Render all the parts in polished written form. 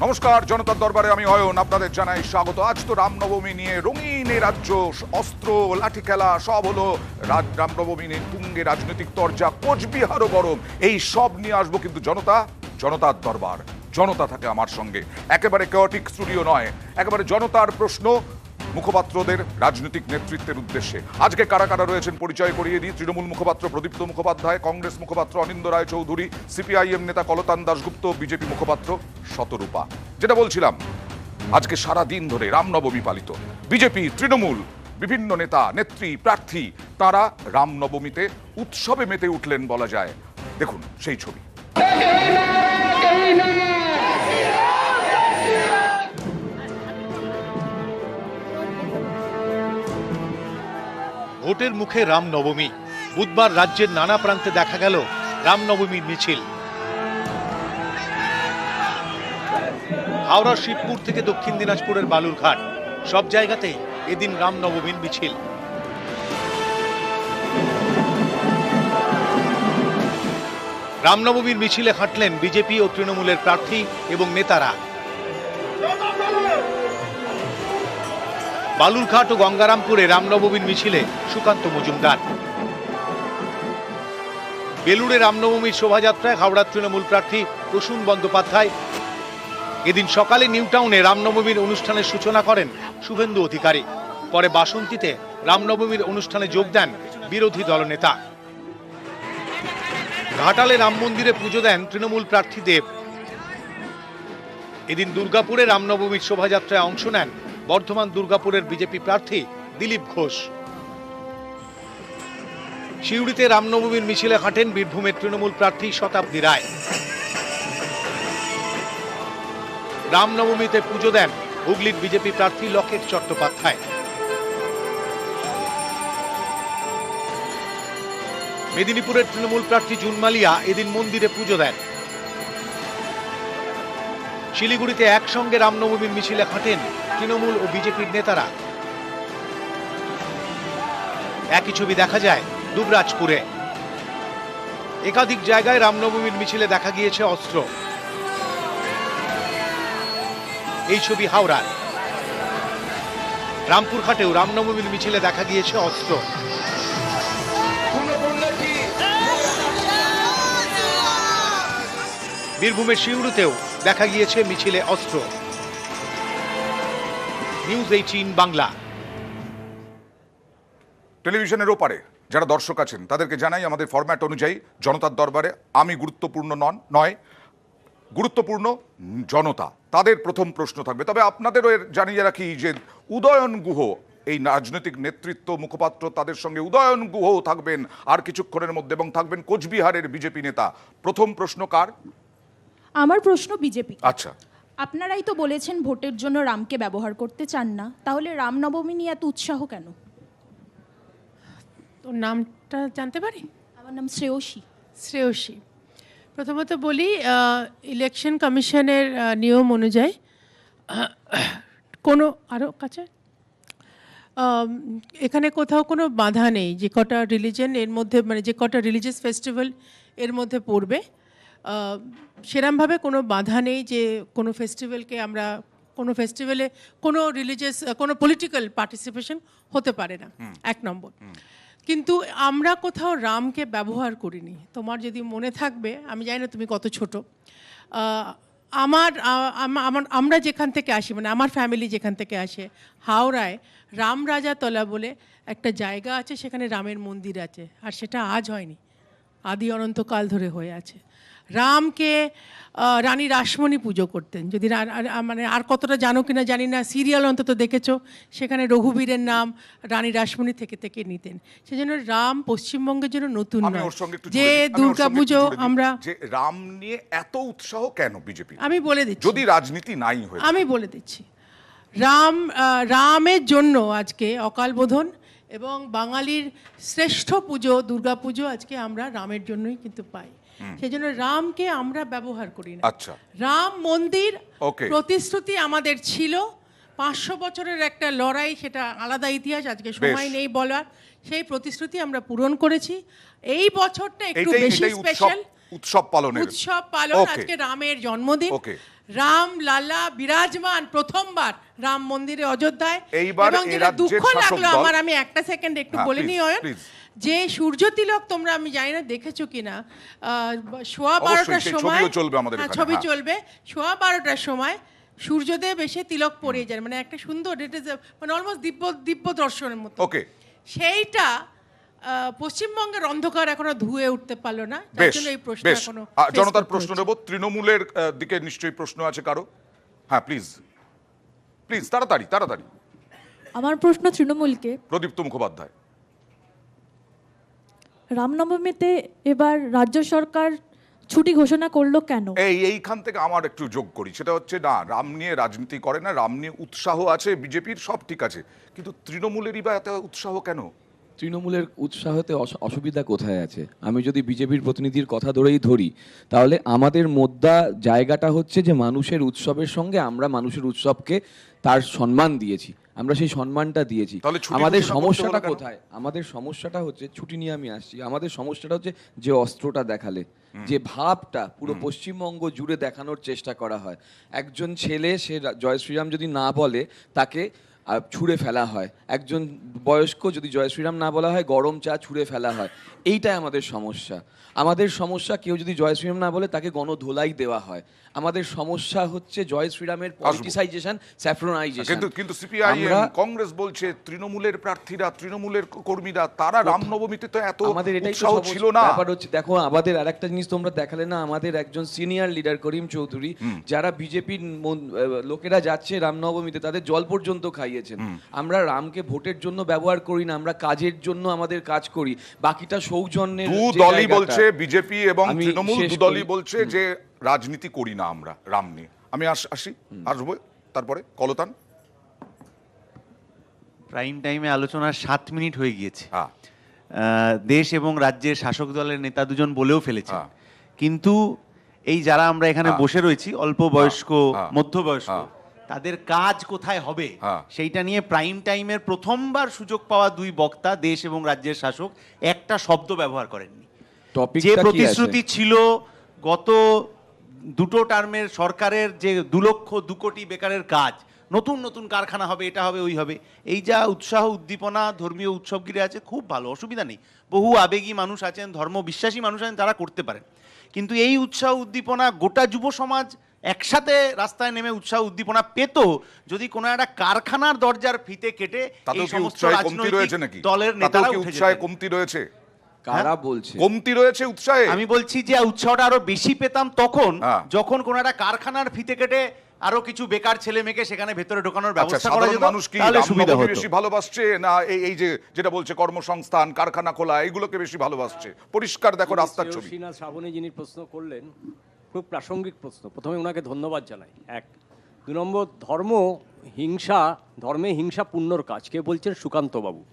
নমস্কার, জনতার দরবারে আমি অয়ন আপনাদের জানাই স্বাগত। আজ তো রামনবমী নিয়ে রঙিন এ রাজ্য, অস্ত্র লাঠি খেলা সব হলো। রামনবমী নিয়ে তুঙ্গে রাজনৈতিক তরজা, কোচবিহারও গরম। এই সব নিয়ে আসবো, কিন্তু জনতার দরবার, জনতা থাকে আমার সঙ্গে। একেবারে কেওটিক স্টুডিও নয়, একেবারে জনতার প্রশ্ন মুখপাত্রদের রাজনৈতিক নেতৃত্বের উদ্দেশ্যে। আজকে কারা কারা রয়েছেন পরিচয় করিয়ে দিই। তৃণমূল মুখপাত্র প্রদীপ্ত মুখোপাধ্যায়, কংগ্রেস মুখপাত্র অনিন্দ রায় চৌধুরী, সিপিআইএম নেতা কলতান দাশগুপ্ত, বিজেপি মুখপাত্র শতরূপা। যেটা বলছিলাম, আজকে সারা দিন ধরে রামনবমী পালিত। বিজেপি, তৃণমূল, বিভিন্ন নেতা নেত্রী প্রার্থী তারা রামনবমীতে উৎসবে মেতে উঠলেন বলা যায়। দেখুন সেই ছবি। ভোটের মুখে রামনবমী। বুধবার রাজ্যের নানা প্রান্তে দেখা গেল রামনবমীর মিছিল। হাওড়ার শিবপুর থেকে দক্ষিণ দিনাজপুরের বালুরঘাট, সব জায়গাতেই এদিন রামনবমীর মিছিল। রামনবমীর মিছিলে হাঁটলেন বিজেপি ও তৃণমূলের প্রার্থী এবং নেতারা। বালুরঘাট ও গঙ্গারামপুরে রামনবমীর মিছিলে সুকান্ত মজুমদার। বেলুড়ে রামনবমীর শোভাযাত্রায় হাওড়ার তৃণমূল প্রার্থী প্রসূন বন্দ্যোপাধ্যায়। এদিন সকালে নিউ টাউনে রামনবমীর অনুষ্ঠানের সূচনা করেন শুভেন্দু অধিকারী। পরে বাসন্তীতে রামনবমীর অনুষ্ঠানে যোগ দেন বিরোধী দলনেতা। ঘাটালে রাম মন্দিরে পুজো দেন তৃণমূল প্রার্থী দেব। এদিন দুর্গাপুরে রামনবমীর শোভাযাত্রায় অংশ নেন বর্ধমান দুর্গাপুরের বিজেপি প্রার্থী দিলীপ ঘোষ। সিউড়িতে রামনবমীর মিছিলে হাঁটেন বীরভূমের তৃণমূল প্রার্থী শতাব্দী রায়। রামনবমীতে পুজো দেন হুগলির বিজেপি প্রার্থী লকেট চট্টোপাধ্যায়। মেদিনীপুরের তৃণমূল প্রার্থী জুনমালিয়া এদিন মন্দিরে পুজো দেন। শিলিগুড়িতে একসঙ্গে রামনবমীর মিছিলে হাঁটেন তৃণমূল ও বিজেপির নেতারা। একই ছবি দেখা যায় দুবরাজপুরে। একাধিক জায়গায় রামনবমীর মিছিলে দেখা গিয়েছে অস্ত্র। এই ছবি হাওড়ার। রামপুরহাটেও রামনবমীর মিছিলে দেখা গিয়েছে অস্ত্র। বীরভূমের সিউড়িতেও দেখা গিয়েছে মিছিলে অস্ত্র। নিউজ 18 বাংলা। টেলিভিশনের ওপারে যারা দর্শক আছেন তাদেরকে জানাই, আমাদের ফরম্যাট অনুযায়ী জনতার দরবারে আমি গুরুত্বপূর্ণ নয়, গুরুত্বপূর্ণ জনতা, তাদের প্রথম প্রশ্ন থাকবে। তবে আপনাদেরও জানিয়ে রাখি যে উদয়ন গুহ, এই রাজনৈতিক নেতৃত্ব মুখপাত্র, তাদের সঙ্গে উদয়ন গুহও থাকবেন আর কিছুক্ষণের মধ্যে, এবং থাকবেন কোচবিহারের বিজেপি নেতা। প্রথম প্রশ্ন কার? আমার প্রশ্ন বিজেপি। আচ্ছা, আপনারাই তো বলেছেন ভোটের জন্য রামকে ব্যবহার করতে চান না, তাহলে রামনবমী নিয়ে এত উৎসাহ কেন? তোর নামটা জানতে পারি? আমার নাম শ্রেয়সী। শ্রেয়সী। প্রথমত বলি, ইলেকশন কমিশনের নিয়ম অনুযায়ী কোনো আরও কাছে এখানে কোথাও কোনো বাধা নেই। যে কটা রিলিজন এর মধ্যে, মানে যে কটা রিলিজিয়াস ফেস্টিভ্যাল এর মধ্যে পড়বে, সেরমভাবে কোনো বাধা নেই যে কোনো ফেস্টিভ্যালকে আমরা, কোনো ফেস্টিভ্যালে কোনো রিলিজিয়াস কোনো পলিটিক্যাল পার্টিসিপেশন হতে পারে না, এক নম্বর। কিন্তু আমরা কোথাও রামকে ব্যবহার করিনি। তোমার যদি মনে থাকবে, আমি জানি না তুমি কত ছোট, আমরা যেখান থেকে আসি, মানে আমার ফ্যামিলি যেখান থেকে আসে, হাওড়ায় রামরাজাতলা বলে একটা জায়গা আছে, সেখানে রামের মন্দির আছে, আর সেটা আজ হয়নি, আদি অনন্তকাল ধরে হয়ে আছে। রামকে রানী রাসমণি পুজো করতেন। যদি মানে আর কতটা জানো কিনা জানি না, সিরিয়াল অন্তত দেখেছো, সেখানে রঘুবীরের নাম রানী রাসমণি থেকে থেকে নিতেন। সেজন্য রাম পশ্চিমবঙ্গের জন্য নতুন নয়। যে দুর্গা পুজো আমরা, যে রাম নিয়ে এত উৎসাহ কেন বিজেপি? আমি বলে দিচ্ছি, যদি রাজনীতি নাই হয়, আমি বলে দিচ্ছি। রামের জন্য আজকে অকাল বোধন এবং বাঙালির শ্রেষ্ঠ পুজো দুর্গা পুজো আজকে আমরা রামের জন্যই কিন্তু পাই। সেজন্য রামকে আমরা ব্যবহার করি না। আচ্ছা, রাম মন্দির প্রতিশ্রুতি আমাদের ছিল, 500 বছরের একটা লড়াই, সেটা আলাদা ইতিহাস, আজকে সময় নেই বলার। সেই প্রতিশ্রুতি আমরা পূরণ করেছি। এই বছরটা একটু বেশি স্পেশাল, উৎসব পালন, আজকে রামের জন্মদিন। রাম লালা বিরাজমান প্রথমবার রাম মন্দিরে অযোধ্যায়। এইবার এবং এই যেটা রাজ্যের দুঃখ শাসক লাগলো দল- আমার, আমি একটা সেকেন্ড একটু হ্যাঁ, বলে please, নিই অয়ন, please। যে সূর্য তিলক তোমরা, আমি জানি না দেখেছো কিনা, সোয়া অবশ্যই, 12টার সেই সময় ছবিও চলবে আমাদের হ্যাঁ, এখানে, ছবি হ্যাঁ। চলবে সোয়া 12টার সময় সূর্যদেব এসে তিলক পরিয়ে যান, মানে একটা সুন্দর, ইট ইজ মানে অলমোস্ট দিব্য দর্শনের মতো। ওকে, সেইটা পশ্চিমবঙ্গের অন্ধকার এখনো ধুয়ে উঠতে পারলো না, তার বেশ জন্য এই প্রশ্ন বেশ। এখনো জনতার face প্রশ্ন করতে নেব, তৃণমূলের দিকে নিশ্চয়ই প্রশ্ন আছে কারো। হ্যাঁ প্লিজ প্লিজ, তাড়াতাড়ি তাড়াতাড়ি। আমার প্রশ্ন তৃণমূলকে, প্রদীপ্ত মুখোপাধ্যায়। রামনবমীতে এবার রাজ্য সরকার ছুটি ঘোষণা করলো কেন? এইখান থেকে আমার একটু যোগ করি, সেটা হচ্ছে না, রাম নিয়ে রাজনীতি করে না, রাম নিয়ে উৎসাহ আছে বিজেপির, সব ঠিক আছে, কিন্তু তৃণমূলেরই বা এত উৎসাহ কেন? তৃণমূলের উৎসাহতে অসুবিধা কোথায় আছে? আমি যদি বিজেপির প্রতিনিধির কথা ধরেই ধরি, তাহলে আমাদের মোদ্দা জায়গাটা হচ্ছে যে মানুষের উৎসবের সঙ্গে আমরা মানুষের উৎসবকে তার সম্মান দিয়েছি, আমরা সেই সম্মানটা দিয়েছি। তাহলে ছুটি আমাদের ঘোষণা করতে সমস্যাটা হলো কেন? কোথায়? আমাদের সমস্যাটা হচ্ছে, ছুটি নিয়ে আমি আসছি, আমাদের সমস্যাটা হচ্ছে যে অস্ত্রটা দেখালে, যে ভাবটা পুরো পশ্চিমবঙ্গ জুড়ে দেখানোর চেষ্টা করা হয়। একজন ছেলে, সে জয় শ্রীরাম যদি না বলে তাকে ছুঁড়ে ফেলা হয়, একজন বয়স্ক যদি জয় শ্রীরাম না বলা হয় গরম চা ছুঁড়ে ফেলা হয়। এইটাই আমাদের সমস্যা। আমাদের সমস্যা, কেউ যদি জয় শ্রীরাম না বলে তাকে গণধোলাই দেওয়া হয়। আমাদের সমস্যা হচ্ছে জয় শ্রীরামের পলিটিসাইজেশন, স্যাফ্রনাইজেশন। কিন্তু সিপিআইএম কংগ্রেস বলছে তৃণমূলের প্রার্থীরা, তৃণমূলের কর্মীরা, তারা রামনবমীতে তো এত আমাদের এটাই তো উৎসাহ ছিল না। ব্যাপার হচ্ছে, দেখো আমাদের আরেকটা জিনিস তোমরা দেখালে না, আমাদের একজন সিনিয়র লিডার করিম চৌধুরী, যারা বিজেপির লোকেরা যাচ্ছে রামনবমীতে তাদের জল পর্যন্ত খাইয়েছেন। আমরা রামকে ভোটের জন্য ব্যবহার করি না, আমরা কাজের জন্য আমাদের কাজ করি, বাকিটা সৌজন্যের। দু যে দলই জায়গাটা- বলছে, বিজেপি এবং আমি তৃণমূল শেষ দু দলই করি। বলছে যে রাজনীতি করি না আমরা রাম নিয়ে। আমি আসবো তারপরে কলতান। প্রাইম টাইমে আলোচনার 7 মিনিট হয়ে গিয়েছে। হ্যাঁ, দেশ এবং রাজ্যের শাসক দলের নেতা দুজন বলেও ফেলেছে, হ্যাঁ। কিন্তু এই যারা আমরা এখানে হ্যাঁ। বসে রয়েছি, অল্প বয়স্ক, হ্যাঁ। মধ্যবয়স্ক, হ্যাঁ। তাদের কাজ কোথায় হবে হ্যাঁ। সেইটা নিয়ে প্রাইম টাইমের প্রথমবার সুযোগ পাওয়া দুই বক্তা, দেশ এবং রাজ্যের শাসক, একটা শব্দ ব্যবহার করেননি। টপিকটা যে কি আছে? প্রতিশ্রুতি ছিল গত দুটো টার্মের সরকারের, যে 2 কোটি বেকারের কাজ, নতুন নতুন কারখানা হবে, এটা হবে, ওই হবে, এই যা উৎসাহ উদ্দীপনা ধর্মীয় উৎসব ঘিরে আছে, খুব ভালো, অসুবিধা নেই। বহু আবেগী মানুষ আছেন, ধর্ম বিশ্বাসী মানুষ আছেন, তারা করতে পারেন। কিন্তু এই উৎসাহ উদ্দীপনা গোটা যুব সমাজ একসাথে রাস্তায় নেমে উৎসাহ উদ্দীপনা পেত যদি কোনো একটা কারখানার দরজার ফিতে কেটে তাতেও এই কি সমস্ত উৎসাহে কমতি রয়েছে রাজনৈতিক নাকি? দলের তাতেও নেতারা কি উঠে উৎসাহে যেতেন। কমতি রয়েছে? কারা বলছে? কমতি রয়েছে উৎসাহে? আমি বলছি যে উৎসাহটা আরো বেশি পেতাম তখন, হ্যাঁ। যখন কোন একটা কারখানার ফিতে কেটে আরো কিছু বেকার ছেলে মেয়েকে সেখানে ভেতরে ঢোকানোর আচ্ছা, ব্যবস্থা করা সাধারণ যেত, মানুষ কি তাহলে সুবিধা রামনবমী হতো। বেশি ভালোবাসছে, না এই যে যেটা বলছে কর্মসংস্থান, কারখানা খোলা, এগুলোকে বেশি ভালোবাসছে? পরিষ্কার দেখো রাস্তার ছবি। শ্রেয়সীনা শ্রাবণী যিনি প্রশ্ন করলেন, খুব প্রাসঙ্গিক প্রশ্ন। প্রথমে ওনাকে ধন্যবাদ জানাই। 1 2 নম্বর, ধর্মে হিংসা পুণ্যর কাজ, কে বলছেন? সুকান্তবাবু।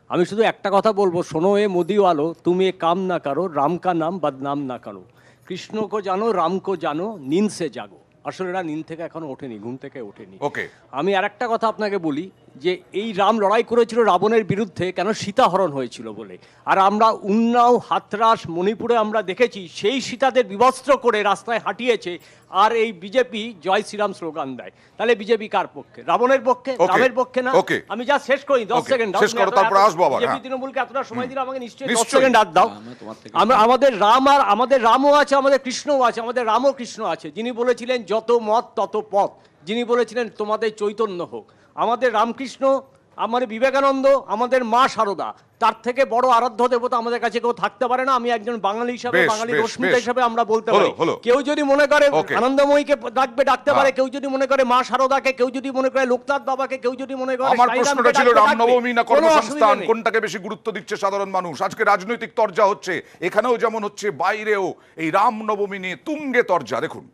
আমি শুধু একটা কথা বলবো, শোনো এ মোদিওয়ালো, তুমি এ কাম না করো, রাম কা নাম বদনাম না করো, কৃষ্ণ কো জানো, রাম কো জানো, নিন সে জাগো। আসলে এরা নিন থেকে এখনো ওঠেনি, ঘুম থেকে ওঠেনি। ওকে, আমি আর একটা কথা আপনাকে বলি, যে এই রাম লড়াই করেছিল রাবণের বিরুদ্ধে কেন? সীতাহরণ হয়েছিল বলে। আর আমরা উন্নাও, হাতরাস, মণিপুরে আমরা দেখেছি সেই সীতাদের বিবস্ত্র করে রাস্তায় হাঁটিয়েছে, আর এই বিজেপি জয় শ্রীরাম স্লোগান দেয়। তাহলে বিজেপি কার পক্ষে? রাবণের পক্ষে, Okay, রামের পক্ষে না। okay. আমি যা শেষ করি, 10 Okay, সেকেন্ড শেষ করো, তারপর আসবো আবার, বিজেপি হ্যাঁ। তৃণমূলকে এতটা সময় দিলে আমাকে নিশ্চয়ই 10 নিশ্চয়ই। সেকেন্ড আর দাও। আমরা তোমার থেকে- আমাদের রাম, আর আমাদের রামও আছে, আমাদের কৃষ্ণও আছে, আমাদের রামও কৃষ্ণ আছে, যিনি বলেছিলেন যত মত তত পথ, যিনি বলেছিলেন তোমাদের চৈতন্য হোক। আমাদের রামকৃষ্ণ, আমাদের বিবেকানন্দ, আমাদের মা শারদা, তার থেকে বড় আরাধ্য দেবতা আমাদের কাছে কেউ থাকতে পারে না। আমি একজন বাঙালি হিসাবে, বেশ, বাঙালি বেশ, রশ্মিতা বেশ। হিসাবে আমরা বলতে হলো, পারি। হলো। কেউ যদি মনে করে Okay. আনন্দময়ীকে ডাকতে পারে, হ্যাঁ। কেউ যদি মনে করে মা শারদাকে, কেউ যদি মনে করে লোকনাথ বাবাকে, কেউ যদি মনে করে আমার সাইরামকে প্রশ্নটা ছিল ডাকবে, রামনবমী না কোনো অসুবিধা কর্মসংস্থান, নেই। কোনটাকে বেশি গুরুত্ব দিচ্ছে সাধারণ মানুষ? আজকে রাজনৈতিক তরজা হচ্ছে, এখানেও যেমন হচ্ছে, বাইরেও এই রামনবমী নিয়ে তুঙ্গে তরজা। দেখুন,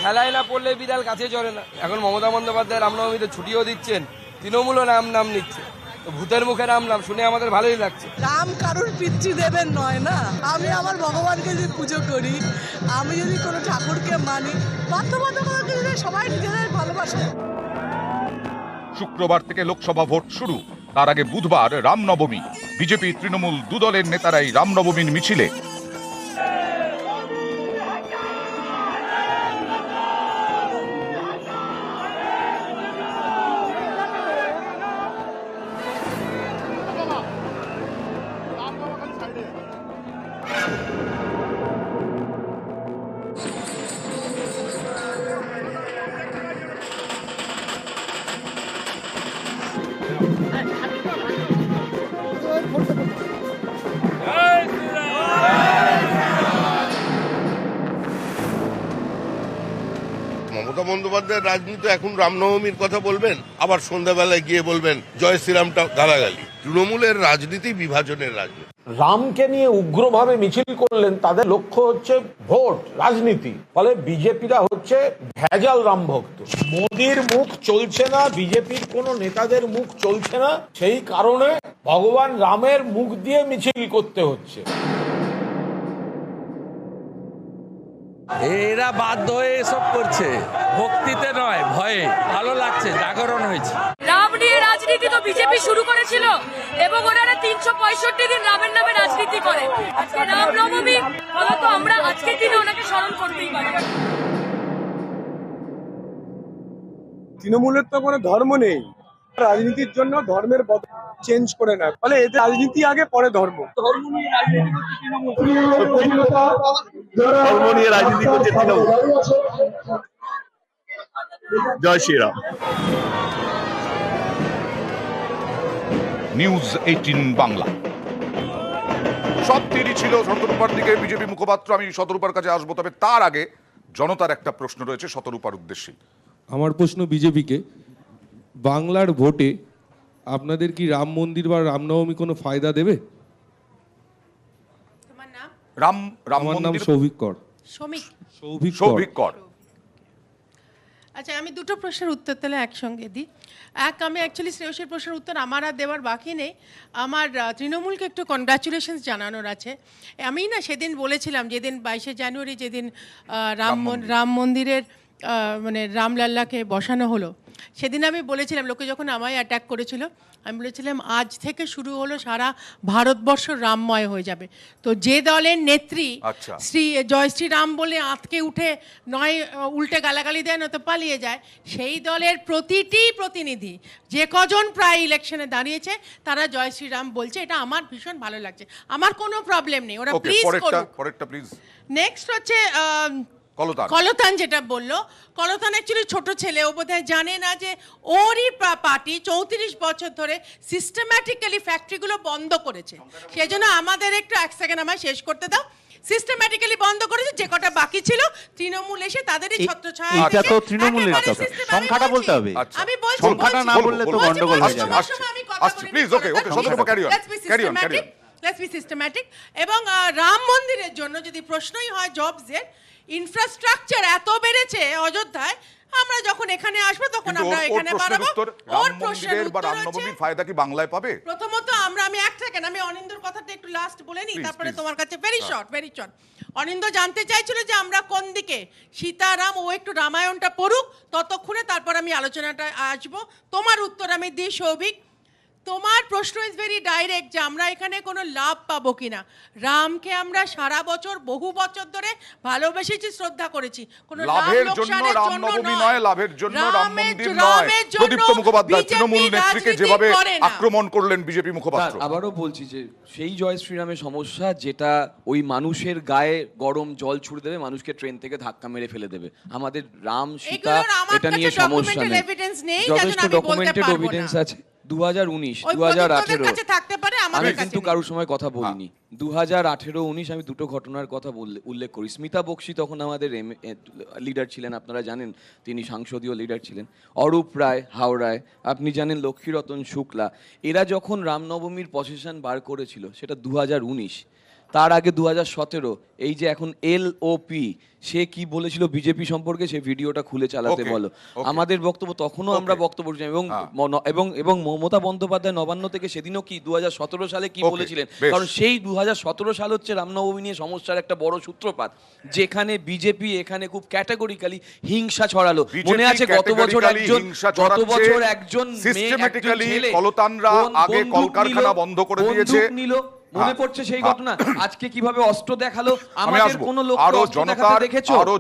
খেলায় না পড়লে বিড়াল কাছে চলে না। এখন মমতা বন্দ্যোপাধ্যায় রামনবমীতে ছুটিও দিচ্ছেন, তৃণমূলও নাম নিচ্ছে। ভূতের মুখে রাম নাম শুনে আমাদের ভালোই লাগছে। রাম কারোর পিতৃদেবের নয় না। আমি আমার ভগবানকে যদি পুজো করি, আমি যদি কোনো ঠাকুরকে মানি, বাধ্যবাধকতাকে যদি সবাই নিজেদের ভালোবাসে। শুক্রবার থেকে লোকসভা ভোট শুরু, তার আগে বুধবার রামনবমী। বিজেপি তৃণমূল দুদলের নেতারাই রামনবমীর মিছিলে। মমতা বন্দ্যোপাধ্যায়ের রাজনীতি এখন রামনবমীর কথা বলবেন, আবার সন্ধ্যাবেলায় গিয়ে বলবেন জয় শ্রীরামটা গালাগালি। তৃণমূলের রাজনীতি বিভাজনের রাজনীতি। রামকে নিয়ে উগ্রভাবে মিছিল করলেন, তাদের লক্ষ্য হচ্ছে ভোট রাজনীতি। ফলে বিজেপিরা হচ্ছে ভেজাল রাম ভক্ত। মোদির মুখ চলছে না, বিজেপির কোন নেতাদের মুখ চলছে না, সেই কারণে ভগবান রামের মুখ দিয়ে মিছিল করতে হচ্ছে। এরা বাধ্য হয়ে এসব করছে, ভক্তিতে নয়, ভয়ে। ভালো লাগছে, জাগরণ হয়েছে। রাম নিয়ে রাজনীতি তো বিজেপি শুরু করেছিল এবং ওনারা 365 দিন রামের নামে রাজনীতি করে। আজকে রামনবমী, ফলত আমরা আজকের দিনে ওনাকে স্মরণ করতেই পারি। তৃণমূলের তো কোনো ধর্ম নেই, রাজনীতির জন্য ধর্মের চেঞ্জ করে নেয়, ফলে এতে রাজনীতি আগে পরে ধর্ম। ধর্ম নিয়ে রাজনীতি করছে তৃণমূল, ধর্ম নিয়ে রাজনীতি করছে তৃণমূল। জয় শ্রীরাম। নিউজ 18 বাংলা। সব তীরই ছিল শতরূপার দিকে বিজেপি মুখপাত্র। আমি শতরূপার কাছে আসবো, তবে তার আগে জনতার একটা প্রশ্ন রয়েছে শতরূপার উদ্দেশ্যে। আমার প্রশ্ন বিজেপিকে, বাংলার ভোটে আপনাদের কি রাম মন্দির বা রামনবমী কোনো ফায়দা দেবে? আমার নাম সৌভিক কর। সৌভিক কর। আচ্ছা, আমি দুটো প্রশ্নের উত্তর তাহলে একসঙ্গে দিই। আমি অ্যাকচুয়ালি শ্রেয়সের প্রশ্নের উত্তর আমার আর দেওয়ার বাকি নেই। আমার তৃণমূলকে একটু কনগ্রাচুলেশনস জানানোর আছে। আমি না সেদিন বলেছিলাম, যেদিন 22শে জানুয়ারি, যেদিন রাম মন্দিরের মানে রামলাল্লাকে বসানো হলো, সেদিন আমি বলেছিলাম, লোকে যখন আমায় অ্যাটাক করেছিল, আমি বলেছিলাম আজ থেকে শুরু হলো সারা ভারতবর্ষ রামময় হয়ে যাবে। তো যে দলের নেত্রী জয় শ্রীরাম বলে আঁতকে উঠে নয় উল্টে গালাগালি দেয়, নয়তো পালিয়ে যায়, সেই দলের প্রতিটি প্রতিনিধি যে কজন প্রায় ইলেকশনে দাঁড়িয়েছে তারা জয় শ্রীরাম বলছে। এটা আমার ভীষণ ভালো লাগছে, আমার কোনো প্রবলেম নেই, ওরা প্লিজ করুক। নেক্সট হচ্ছে কলতান যেটা বললো, কলতান অ্যাকচুয়ালি ছোট ছেলে, ও বোধহয় জানে না যে ওরই পার্টি 34 বছর ধরে সিস্টেম্যাটিক্যালি ফ্যাক্টরিগুলো বন্ধ করেছে। সেই জন্য আমাদের একটু এক সেকেন্ড আমায় শেষ করতে দাও। সিস্টেম্যাটিক্যালি বন্ধ করেছে, যে কটা বাকি ছিল তৃণমূল এসে তাদেরই ছত্রছায়া। এটা তো তৃণমূলের কথা, সংখ্যাটা বলতে হবে। আমি বলছি, সংখ্যাটা না বললে তো গন্ডগোল হয়ে যাবে। Please, okay Shatarupa, carry on, carry on, carry on. Let's be systematic. এবং রাম মন্দিরের জন্য যদি প্রশ্নই হয় জবসের, ইনফ্রাস্ট্রাকচার এত বেড়েছে অযোধ্যায়, আমরা যখন এখানে আসবো তখন আমরা এখানে বাড়াবো। ওর প্রশ্নের উত্তর হচ্ছে ফায়দা কি বাংলায় পাবে? প্রথমত আমি এক সেকেন্ড, আমি অনিন্দর কথাটা একটু লাস্ট বলে নিই, তারপরে তোমার কাছে ভেরি শর্ট। অনিন্দ জানতে চাইছিল যে আমরা কোন দিকে, সীতারাম, ও একটু রামায়ণটা পড়ুক ততক্ষণে, তারপর আমি আলোচনাটা আসবো। তোমার উত্তর আমি দিই সৌভিক। তোমার প্রশ্ন ইজ ভেরি ডাইরেক্ট, যে আমরা এখানে কোনো লাভ পাবো কিনা। রামকে আমরা সারা বছর, বহু বছর ধরে ভালোবেসেছি, শ্রদ্ধা করেছি, কোনো লাভের জন্য রামনবমী নয়, লাভের জন্য রাম মন্দির নয়। প্রদীপ্ত মুখোপাধ্যায় তৃণমূল নেত্রীকে যেভাবে আক্রমণ করলেন বিজেপি মুখপাত্র। আবারও বলছি যে সেই জয় শ্রীরামের সমস্যা, যেটা ওই মানুষের গায়ে গরম জল ছুড়ে দেবে, মানুষকে ট্রেন থেকে ধাক্কা মেরে ফেলে দেবে। আমাদের রাম সীতা এটা নিয়ে সমস্যা নেই, যথেষ্ট ডকুমেন্টেড এভিডেন্স আছে। 2019, 2018 আমি কিন্তু কারোর সময় কথা বলিনি। 2018-19 আমি দুটো ঘটনার কথা উল্লেখ করি। স্মিতা বক্সি তখন আমাদের লিডার ছিলেন, আপনারা জানেন তিনি সাংসদীয় লিডার ছিলেন। অরূপ রায় হাওড়ায়, আপনি জানেন লক্ষ্মীরতন শুক্লা, এরা যখন রামনবমীর প্রসেশন বার করেছিল, সেটা 2019। তার আগে 2017 এই যে এখন LOP, সে কি বলেছিল বিজেপি সম্পর্কে, সে ভিডিওটা খুলে চালাতে Okay, বলো। okay. আমাদের বক্তব্য তখনও আমরা বক্তব্য রেখেছিলাম, এবং এবং মমতা বন্দ্যোপাধ্যায় নবান্ন থেকে সেদিনও কি 2017 সালে কি Okay, বলেছিলেন, বেশ। কারণ সেই 2017 সাল হচ্ছে রামনবমী নিয়ে সমস্যার একটা বড় সূত্রপাত, যেখানে বিজেপি এখানে খুব ক্যাটাগরিক্যালি হিংসা ছড়ালো। মনে আছে গত বছর একজন সিস্টেমেটিক্যালি কলতানরা আগে কলকারখানা বন্ধ করে দিয়েছে, নিল, মনে পড়ছে সেই ঘটনা। আজকে কিভাবে অস্ত্র দেখালো, আমি আমাদের আসবো কোনো লোক আরো অস্ত্র দেখাতে জনতার দেখেছো? আরো